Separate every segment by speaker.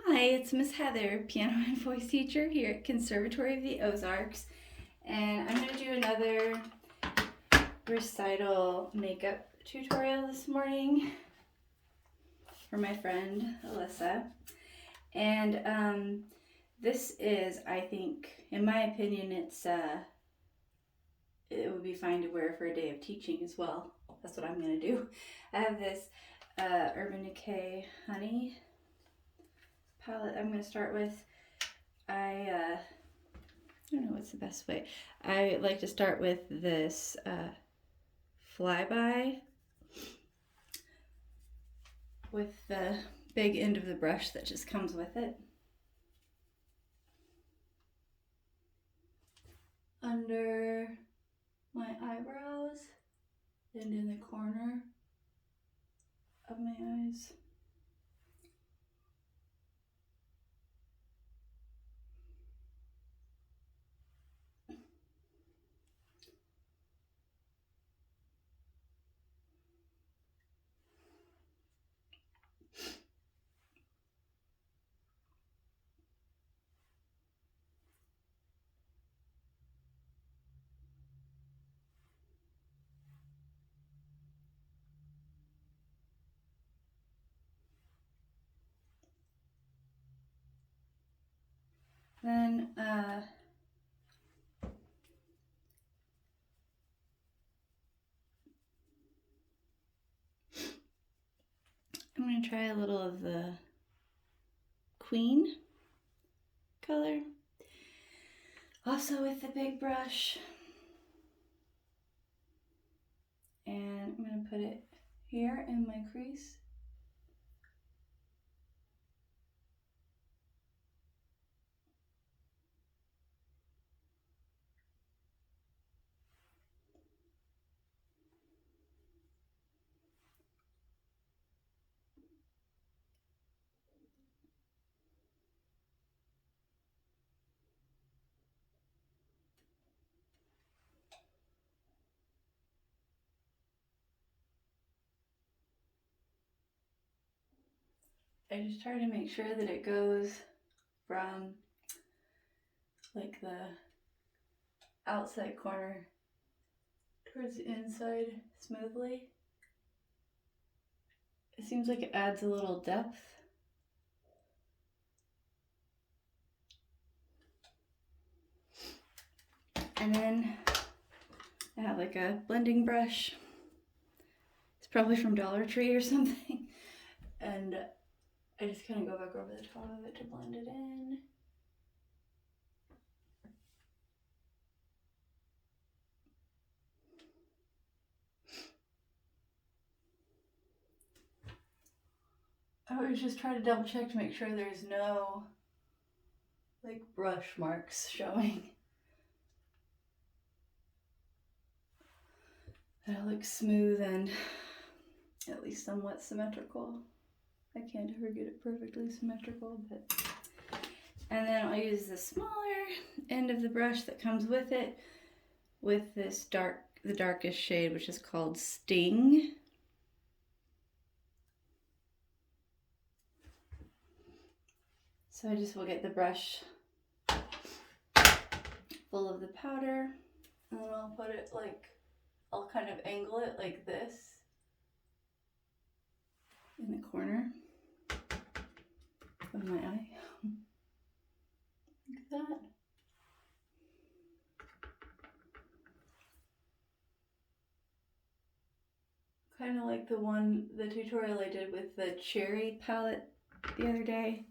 Speaker 1: Hi, it's Miss Heather, piano and voice teacher here at Conservatory of the Ozarks, and I'm going to do another recital makeup tutorial this morning for my friend Allyssa. And this is, I think, in my opinion, it would be fine to wear for a day of teaching as well. That's what I'm going to do. I have this Urban Decay Honey palette I'm going to start with. I don't know what's the best way. I like to start with this flyby with the big end of the brush that just comes with it. Under my eyebrows and in the corner of my eyes. Then I'm going to try a little of the Queen color. Also with the big brush. And I'm going to put it here in my crease. I just try to make sure that it goes from like the outside corner towards the inside smoothly. It seems like it adds a little depth. And then I have like a blending brush. It's probably from Dollar Tree or something. And I just kind of go back over the top of it to blend it in. I always just try to double check to make sure there's no like brush marks showing. That it looks smooth and at least somewhat symmetrical. I can't ever get it perfectly symmetrical, but... And then I'll use the smaller end of the brush that comes with it with this the darkest shade, which is called Sting. So I just will get the brush full of the powder, and then I'll put it like, I'll kind of angle it like this in the corner of my eye. Like that. Kind of like the tutorial I did with the cherry palette the other day.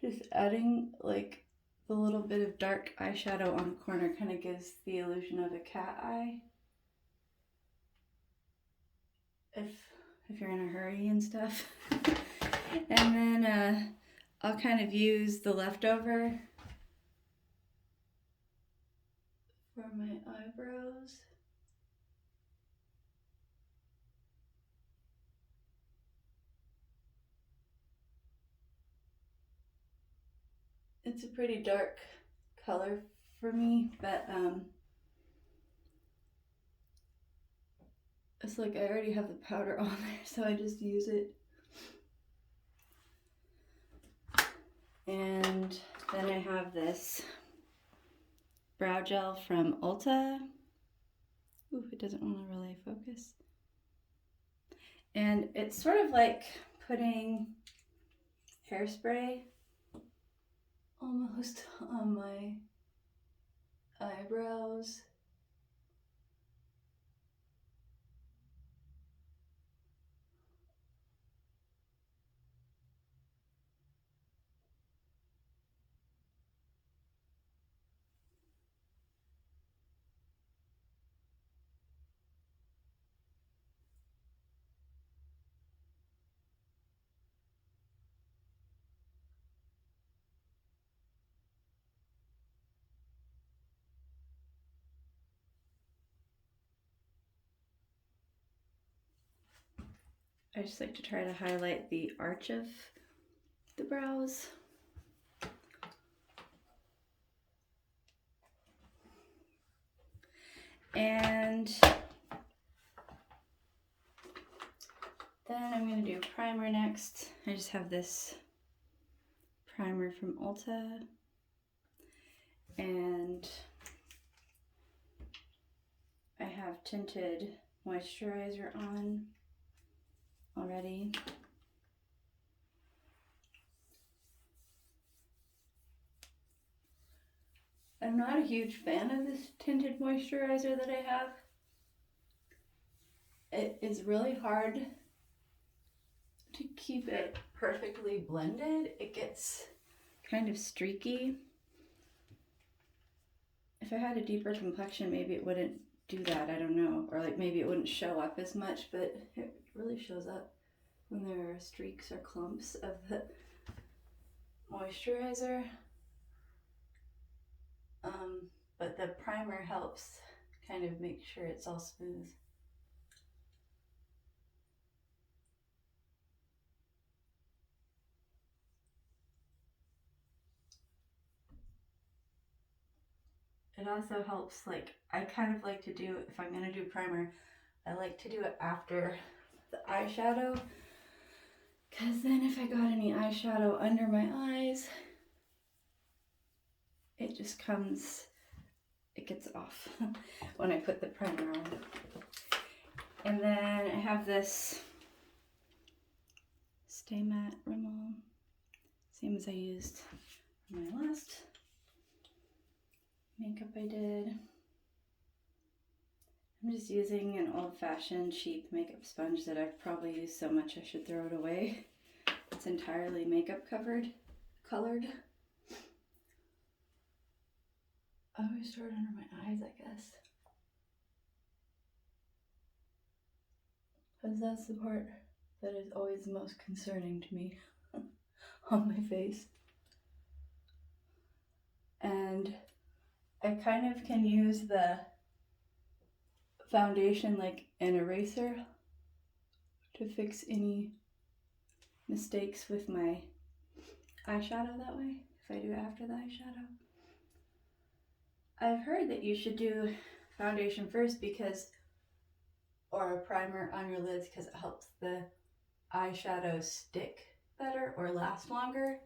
Speaker 1: Just adding like the little bit of dark eyeshadow on the corner kind of gives the illusion of a cat eye. If you're in a hurry and stuff. And then I'll kind of use the leftover for my eyebrows. It's a pretty dark color for me, but it's like I already have the powder on there, so I just use it. And then I have this brow gel from Ulta. Ooh, it doesn't want to really focus. And it's sort of like putting hairspray almost on my eyebrows. I just like to try to highlight the arch of the brows. And then I'm going to do primer next. I just have this primer from Ulta. And I have tinted moisturizer on already. I'm not a huge fan of this tinted moisturizer that I have. It is really hard to keep it perfectly blended. It gets kind of streaky. If I had a deeper complexion, maybe it wouldn't do that, I don't know. Or like maybe it wouldn't show up as much, but it really shows up when there are streaks or clumps of the moisturizer. But the primer helps kind of make sure it's all smooth. It also helps, like, I kind of like to do, if I'm gonna do primer, I like to do it after the eyeshadow, because then if I got any eyeshadow under my eyes, it just comes, it gets off when I put the primer on. And then I have this Stay Matte Rimmel, same as I used in my last makeup I did. I'm just using an old-fashioned cheap makeup sponge that I've probably used so much I should throw it away. It's entirely makeup colored. I always start under my eyes, I guess, because that's the part that is always the most concerning to me on my face. And I kind of can use the foundation like an eraser to fix any mistakes with my eyeshadow that way, if I do it after the eyeshadow. I've heard that you should do foundation first because, or a primer on your lids, because it helps the eyeshadow stick better or last longer.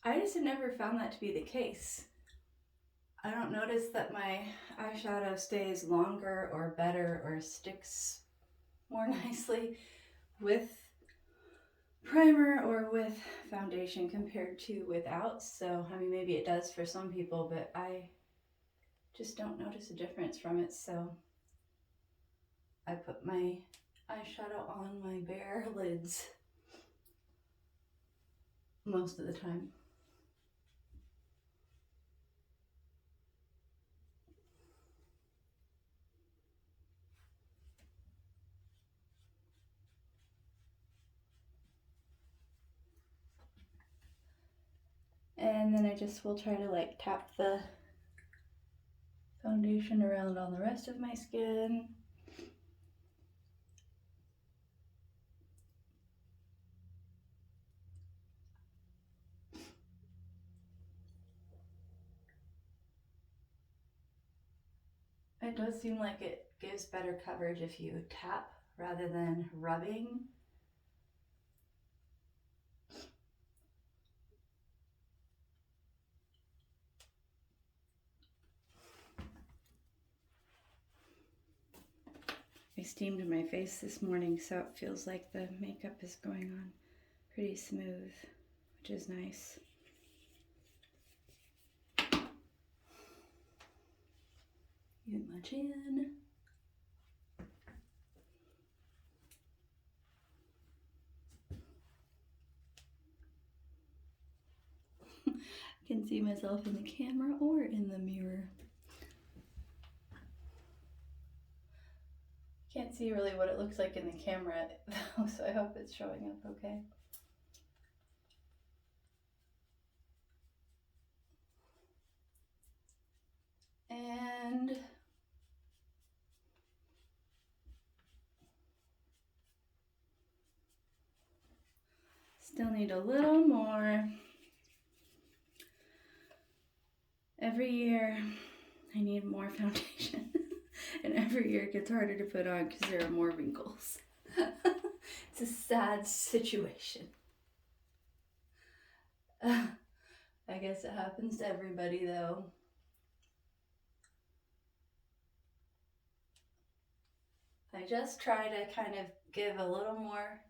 Speaker 1: I just have never found that to be the case. I don't notice that my eyeshadow stays longer or better or sticks more nicely with primer or with foundation compared to without. So, I mean, maybe it does for some people, but I just don't notice a difference from it. So I put my eyeshadow on my bare lids most of the time. And then I just will try to like tap the foundation around on the rest of my skin. It does seem like it gives better coverage if you tap rather than rubbing. I steamed my face this morning, so it feels like the makeup is going on pretty smooth, which is nice. Get my chin. I can see myself in the camera or in the mirror. Can't see really what it looks like in the camera though, so I hope it's showing up okay. And still need a little more. Every year I need more foundation. And every year it gets harder to put on because there are more wrinkles. It's a sad situation. I guess it happens to everybody though. I just try to kind of give a little more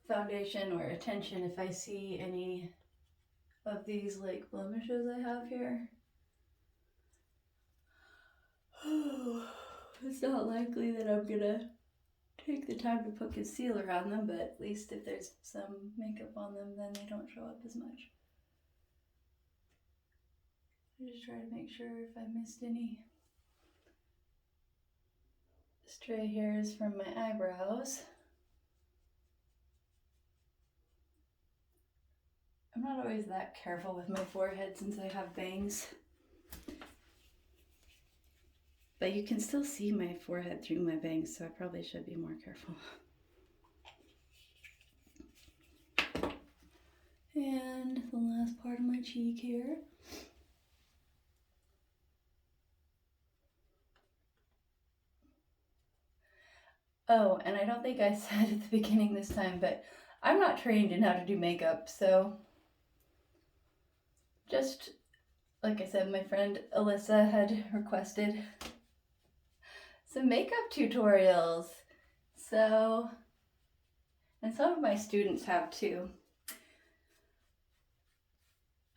Speaker 1: foundation or attention if I see any of these like blemishes I have here. It's not likely that I'm gonna take the time to put concealer on them, but at least if there's some makeup on them, then they don't show up as much. I just try to make sure if I missed any stray hairs from my eyebrows. I'm not always that careful with my forehead since I have bangs. But you can still see my forehead through my bangs, so I probably should be more careful. And the last part of my cheek here. Oh, and I don't think I said at the beginning this time, but I'm not trained in how to do makeup, so just like I said, my friend Allyssa had requested some makeup tutorials. So, and some of my students have too.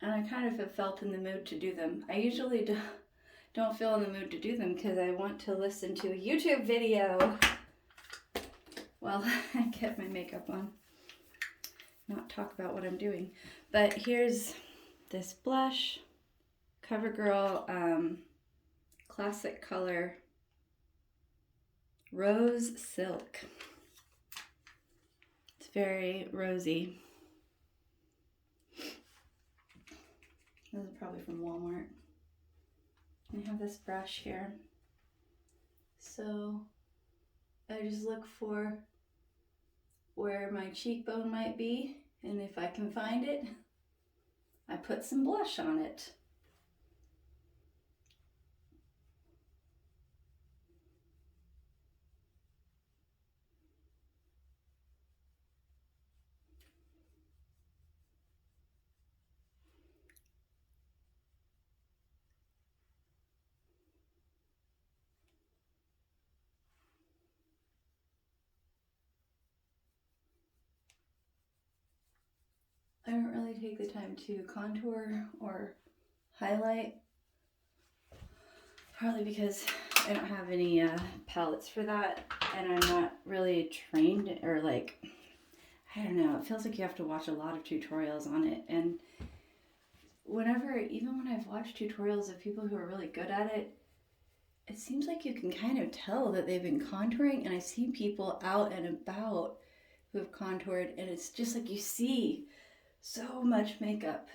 Speaker 1: And I kind of have felt in the mood to do them. I usually don't feel in the mood to do them because I want to listen to a YouTube video while I get my makeup on, not talk about what I'm doing. But here's this blush, CoverGirl Classic Color Rose Silk. It's very rosy. This is probably from Walmart. I have this brush here. So I just look for where my cheekbone might be, and if I can find it, I put some blush on it. I don't really take the time to contour or highlight, probably because I don't have any palettes for that, and I'm not really trained, or like, I don't know, it feels like you have to watch a lot of tutorials on it. And whenever, even when I've watched tutorials of people who are really good at it, it seems like you can kind of tell that they've been contouring, and I see people out and about who have contoured, and it's just like you see so much makeup.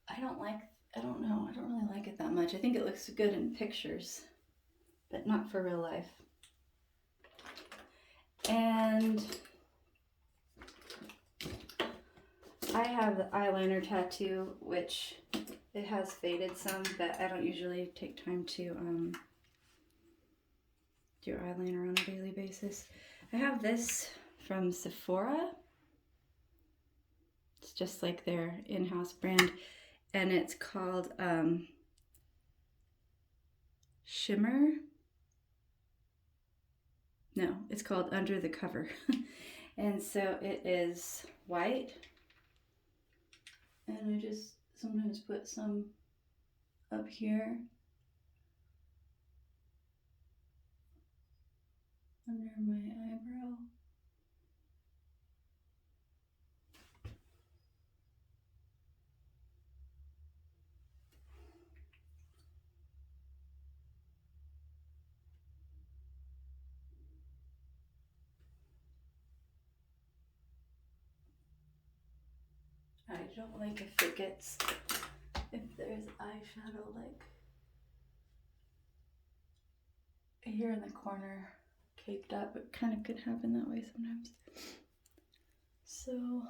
Speaker 1: I don't know, I don't really like it that much. I think it looks good in pictures, but not for real life. And I have the eyeliner tattoo, which it has faded some, but I don't usually take time to do eyeliner on a daily basis. I have this from Sephora. It's just like their in-house brand, and it's called Shimmer No, it's called Under the Cover. And so it is white. And I just sometimes put some up here under my eyebrow. I don't like if there's eyeshadow like here in the corner caked up. It kind of could happen that way sometimes. So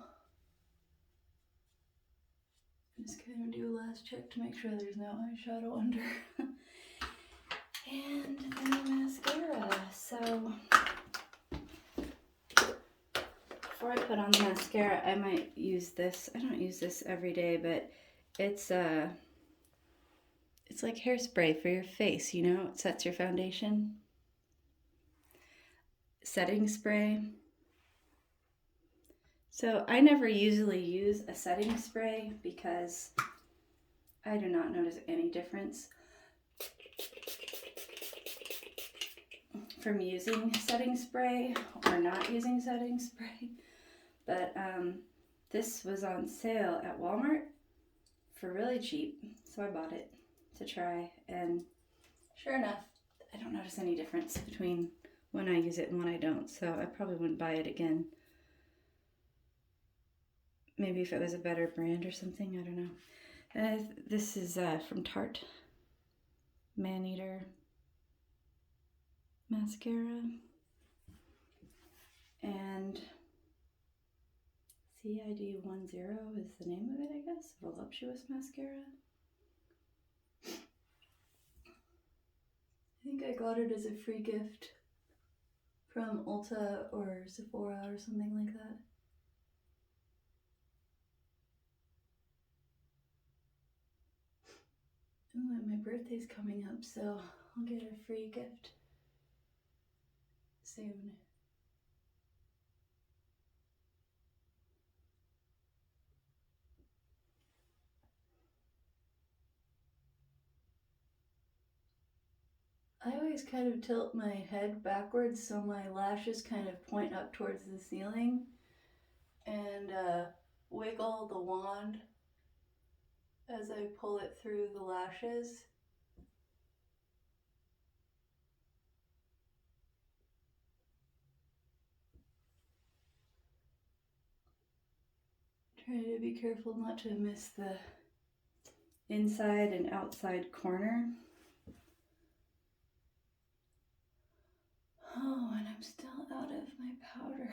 Speaker 1: I'm just gonna do a last check to make sure there's no eyeshadow under. And then mascara. So before I put on the mascara, I might use this. I don't use this every day, but it's like hairspray for your face, you know? It sets your foundation. Setting spray. So I never usually use a setting spray because I do not notice any difference from using setting spray or not using setting spray. But this was on sale at Walmart for really cheap, so I bought it to try, and sure enough, I don't notice any difference between when I use it and when I don't, so I probably wouldn't buy it again. Maybe if it was a better brand or something, I don't know. This is from Tarte Maneater mascara, and CID10 is the name of it, I guess. Voluptuous mascara. I think I got it as a free gift from Ulta or Sephora or something like that. Oh, and my birthday's coming up, so I'll get a free gift soon. I always kind of tilt my head backwards so my lashes kind of point up towards the ceiling, and wiggle the wand as I pull it through the lashes. Try to be careful not to miss the inside and outside corner. Oh, and I'm still out of my powder.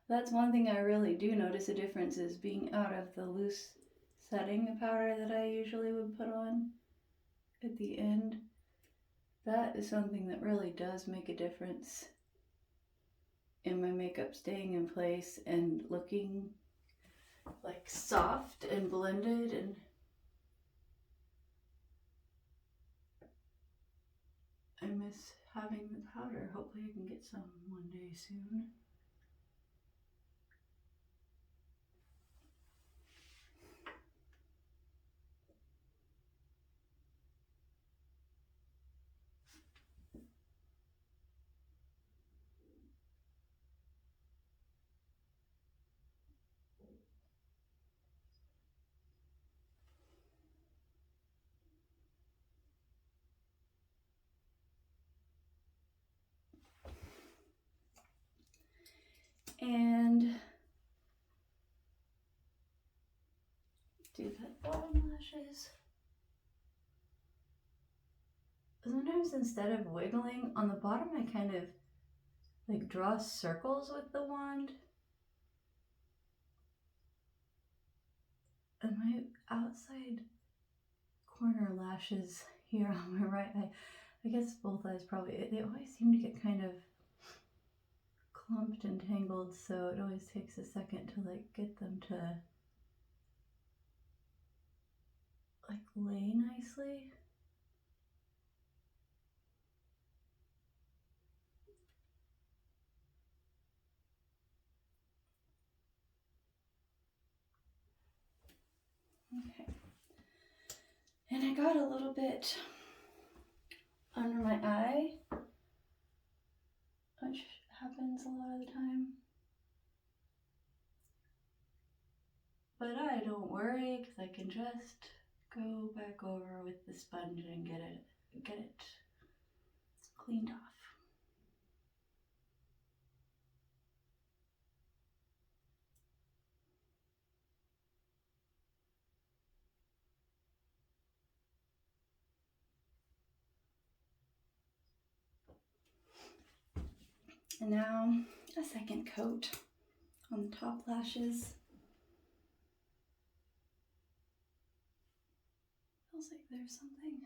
Speaker 1: That's one thing I really do notice a difference is being out of the loose setting powder that I usually would put on at the end. That is something that really does make a difference in my makeup staying in place and looking like soft and blended. And I miss having the powder. Hopefully I can get some one day soon. And do the bottom lashes. Sometimes instead of wiggling on the bottom, I kind of like draw circles with the wand. And my outside corner lashes here on my right eye, I guess both eyes probably, they always seem to get kind of clumped and tangled, so it always takes a second to like get them to like lay nicely. Okay. And I got a little bit under my eye, which happens a lot of the time. But I don't worry, because I can just go back over with the sponge and get it cleaned off. And now a second coat on the top lashes. Feels like there's something.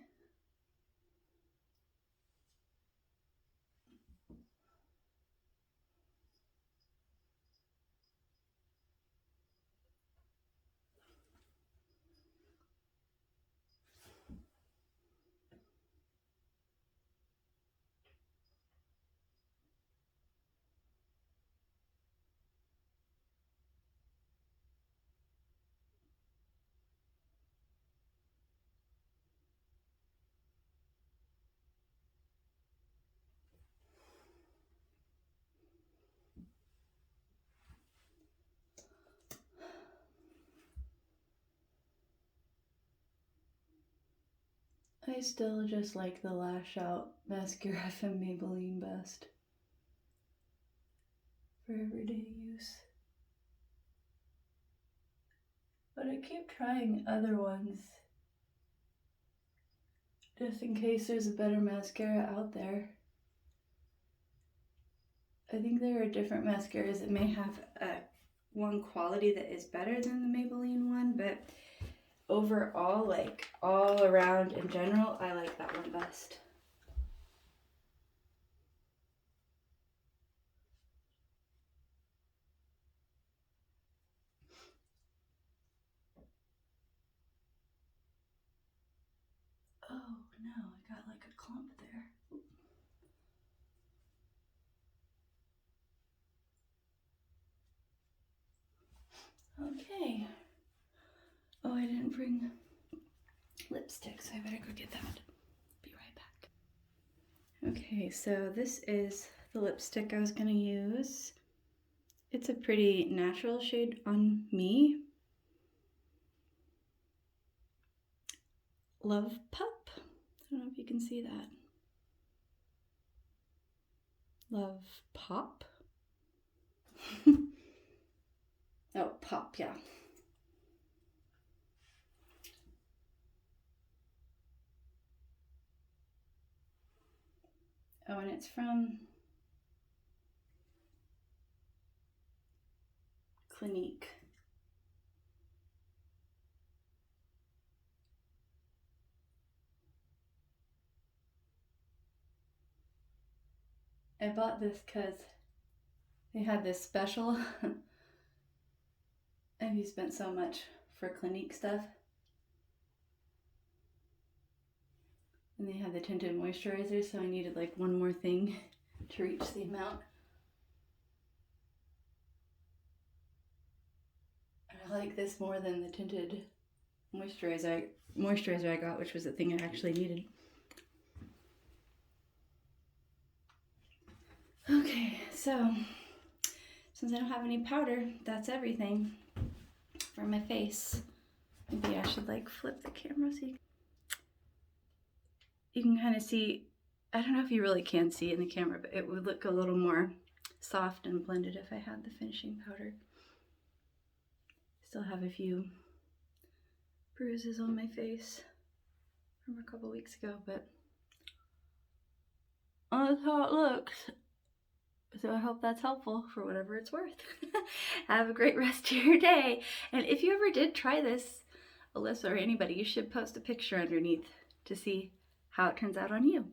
Speaker 1: I still just like the Lash Out Mascara from Maybelline best for everyday use. But I keep trying other ones just in case there's a better mascara out there. I think there are different mascaras that may have one quality that is better than the Maybelline one, but overall, like all around in general, I like that one best. Oh no, I got like a clump there. Okay. Oh, I didn't bring lipstick, so I better go get that. Be right back. Okay, so this is the lipstick I was gonna use. It's a pretty natural shade on me. Love Pup. I don't know if you can see that. Love Pop? Oh, Pop, yeah. Oh, and it's from Clinique. I bought this because they had this special. And you spent so much for Clinique stuff. And they had the tinted moisturizer, so I needed like one more thing to reach the amount. And I like this more than the tinted moisturizer I got, which was the thing I actually needed. Okay, so since I don't have any powder, that's everything for my face. Maybe I should like flip the camera so you can kind of see. I don't know if you really can see in the camera, but it would look a little more soft and blended if I had the finishing powder. Still have a few bruises on my face from a couple weeks ago, but that's how it looks. So I hope that's helpful for whatever it's worth. Have a great rest of your day. And if you ever did try this, Alyssa or anybody, you should post a picture underneath to see how it turns out on you.